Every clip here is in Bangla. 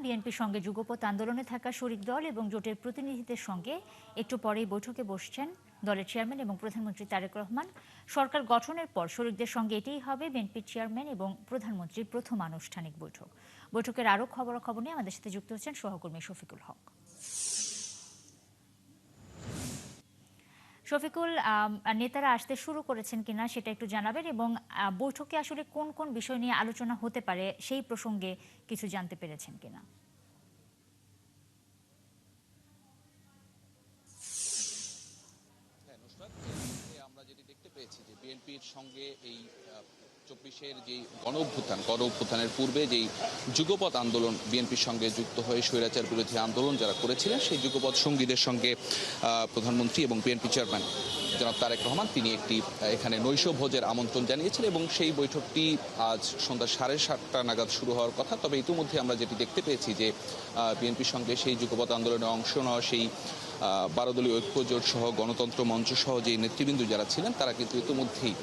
বিএনপির সঙ্গে যুগপৎ আন্দোলনে থাকা শরিক দল এবং জোটের প্রতিনিধিদের সঙ্গে একটু পরেই বৈঠকে বসছেন দলের চেয়ারম্যান এবং প্রধানমন্ত্রী তারেক রহমান। সরকার গঠনের পর শরিকদের সঙ্গে এটিই হবে বিএনপির চেয়ারম্যান এবং প্রধানমন্ত্রীর প্রথম আনুষ্ঠানিক বৈঠক। বৈঠকের আরও খবরাখবর নিয়ে আমাদের সাথে যুক্ত হচ্ছেন সহকর্মী শফিকুল হক। শফিকুল, নেতারা আসতে শুরু করেছেন কিনা সেটা একটু জানাবেন, এবং বৈঠকে আসলে কোন কোন বিষয় নিয়ে আলোচনা হতে পারে সেই প্রসঙ্গে কিছু জানতে পেরেছেন কিনা? আমরা যেটি দেখতে পেয়েছি যে বিএনপির সঙ্গে এই 24-এর যে গণ অভ্যুত্থানের পূর্বে যেই যুগপৎ আন্দোলন বিএনপির সঙ্গে যুক্ত হয়ে স্বৈরাচার বিরোধী আন্দোলন যারা করেছিলেন, সেই যুগপৎ সঙ্গীদের সঙ্গে প্রধানমন্ত্রী এবং বিএনপি চেয়ারম্যান জনাব তারেক রহমান তিনি একটি এখানে নৈশ ভোজের আমন্ত্রণ জানিয়েছেন এবং সেই বৈঠকটি আজ সন্ধ্যা 7:30 নাগাদ শুরু হওয়ার কথা। তবে ইতিমধ্যে আমরা যেটি দেখতে পেয়েছি যে বিএনপির সঙ্গে সেই যুগপৎ আন্দোলনে অংশ নেওয়া সেই 12 দলীয় ঐক্যজোট সহ গণতন্ত্র মঞ্চ সহ যে নেতৃবৃন্দ যারা ছিলেন তারা কিন্তু ইতিমধ্যেই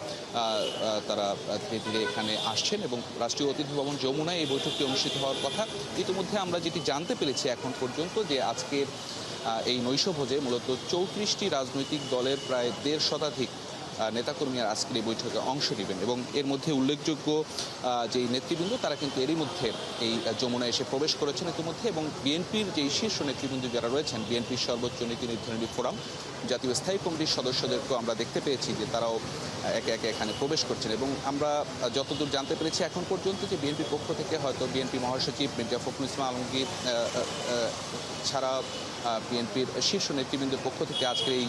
তারা ধীরে ধীরে এখানে আসছেন এবং রাষ্ট্রীয় অতিথি ভবন যমুনায় এই বৈঠকটি অনুষ্ঠিত হওয়ার কথা। ইতিমধ্যে আমরা যেটি জানতে পেরেছি এখন পর্যন্ত যে আজকের এই নৈশভোজে মূলত 34টি রাজনৈতিক দলের প্রায় 1.5 শতাধিক নেতাকর্মীরা আজকের এই বৈঠকে অংশ নেবেন এবং এর মধ্যে উল্লেখযোগ্য যে নেতৃবৃন্দ তারা কিন্তু এরই মধ্যে এই যমুনায় এসে প্রবেশ করেছেন ইতিমধ্যে, এবং বিএনপির যে শীর্ষ নেতৃবৃন্দ যারা রয়েছেন, বিএনপির সর্বোচ্চ নীতি নির্ধারণী ফোরাম, জাতীয় স্থায়ী কমিটির সদস্যদেরকেও আমরা দেখতে পেয়েছি যে তারাও একে একে এখানে প্রবেশ করছেন। এবং আমরা যতদূর জানতে পেরেছি এখন পর্যন্ত যে বিএনপির পক্ষ থেকে হয়তো বিএনপি মহাসচিব মির্জা ফখরুল ইসলাম আলমগীর ছাড়া বিএনপির শীর্ষ নেতৃবৃন্দের পক্ষ থেকে আজকের এই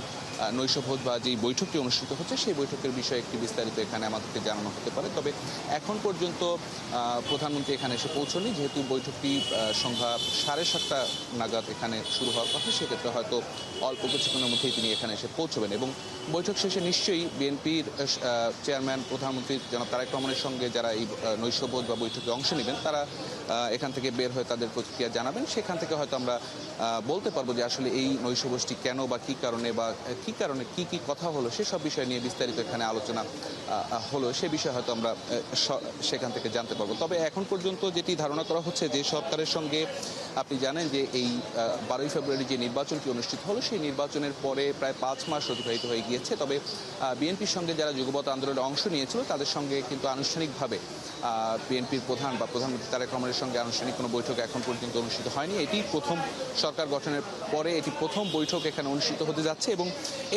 নৈশভোজ বা যেই বৈঠকটি অনুষ্ঠিত হচ্ছে সেই বৈঠকের বিষয়ে একটি বিস্তারিত এখানে আমাদেরকে জানানো হতে পারে। তবে এখন পর্যন্ত প্রধানমন্ত্রী এখানে এসে পৌঁছনি, যেহেতু বৈঠকটি সন্ধ্যা 7:30 নাগাদ এখানে শুরু হওয়ার কথা, সেক্ষেত্রে হয়তো অল্প কিছুক্ষণের মধ্যেই তিনি এখানে এসে পৌঁছবেন এবং বৈঠক শেষে নিশ্চয়ই বিএনপির চেয়ারম্যান প্রধানমন্ত্রী জনাব তারেক রহমানের সঙ্গে যারা এই নৈশভোজ বা বৈঠকে অংশ নেবেন তারা এখান থেকে বের হয়ে তাদের প্রতিক্রিয়া জানাবেন। সেখান থেকে হয়তো আমরা বলতে পারবো যে আসলে এই নৈশভোজটি কেন বা কী কারণে বা কী কারণে কী কী কথা হলো সেসব বিষয় নিয়ে বিস্তারিত এখানে আলোচনা হলো, সে বিষয়ে হয়তো আমরা সেখান থেকে জানতে পারবো। তবে এখন পর্যন্ত যেটি ধারণা করা হচ্ছে যে সরকারের সঙ্গে আপনি জানেন যে এই 12ই ফেব্রুয়ারি যে নির্বাচনটি অনুষ্ঠিত হলো সেই নির্বাচনের পরে প্রায় 5 মাস অতিবাহিত হয়ে গিয়েছে। তবে বিএনপির সঙ্গে যারা যুগপৎ আন্দোলনে অংশ নিয়েছিল তাদের সঙ্গে কিন্তু আনুষ্ঠানিকভাবে বিএনপির প্রধান বা প্রধানমন্ত্রী তারেক রহমানের সঙ্গে আনুষ্ঠানিক কোনো বৈঠক এখন পর্যন্ত অনুষ্ঠিত হয়নি। এটি প্রথম, সরকার গঠনের পরে এটি প্রথম বৈঠক এখানে অনুষ্ঠিত হতে যাচ্ছে এবং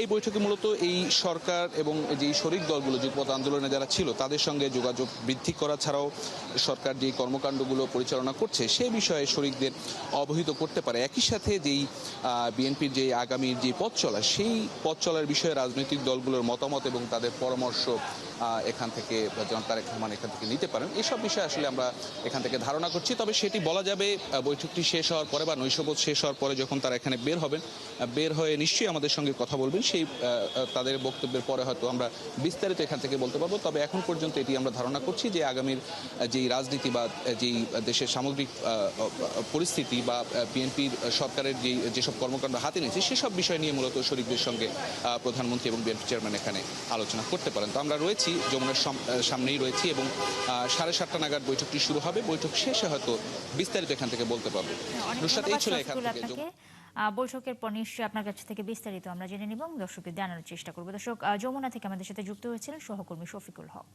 এই বৈঠকে মূলত এই সরকার এবং যেই শরিক দলগুলো যুগপৎ আন্দোলনে যারা ছিল তাদের সঙ্গে যোগাযোগ বৃদ্ধি করা ছাড়াও সরকার যেই কর্মকাণ্ডগুলো পরিচালনা করছে সে বিষয়ে শরিকদের অবহিত করতে পারে। একই সাথে যেই বিএনপির যে আগামীর যে পথ চলা সেই পথ চলার বিষয়ে রাজনৈতিক দলগুলোর মতামত এবং তাদের পরামর্শ এখান থেকে জনাব তারেক রহমান এখান থেকে নিতে পারেন, এসব বিষয়ে আসলে আমরা এখান থেকে ধারণা করছি। তবে সেটি বলা যাবে বৈঠকটি শেষ হওয়ার পরে বা নৈশভোজ শেষ হওয়ার পরে যখন তারা এখানে বের হবেন, বের হয়ে নিশ্চয়ই আমাদের সঙ্গে কথা বলবেন, সেই তাদের বক্তব্যের পরে হয়তো আমরা বিস্তারিত এখান থেকে বলতে পারবো। তবে এখন পর্যন্ত এটি আমরা ধারণা করছি যে আগামীর যেই রাজনীতি বা যেই দেশের সামগ্রিক পরিস্থিতি বা বিএনপির সরকারের যেসব কর্মকাণ্ড হাতে নিয়েছে সেসব বিষয় নিয়ে মূলত শরিকদের সঙ্গে প্রধানমন্ত্রী এবং বিএনপি চেয়ারম্যান এখানে আলোচনা করতে পারেন। তো আমরা রয়েছি যমুনার সামনেই রয়েছি এবং 7:30 নাগাদ বৈঠকটি শুরু হবে। বৈঠক শেষে হয়তো বিস্তারিত এখান থেকে বলতে পারবো। এই ছিল এখান থেকে বৈঠকের পর নিশ্চয়ই আপনার কাছ থেকে বিস্তারিত আমরা জেনে নিব এবং দর্শকদের জানানোর চেষ্টা করবো। দর্শক, যমুনা থেকে আমাদের সাথে যুক্ত হয়েছিলেন সহকর্মী শফিকুল হক।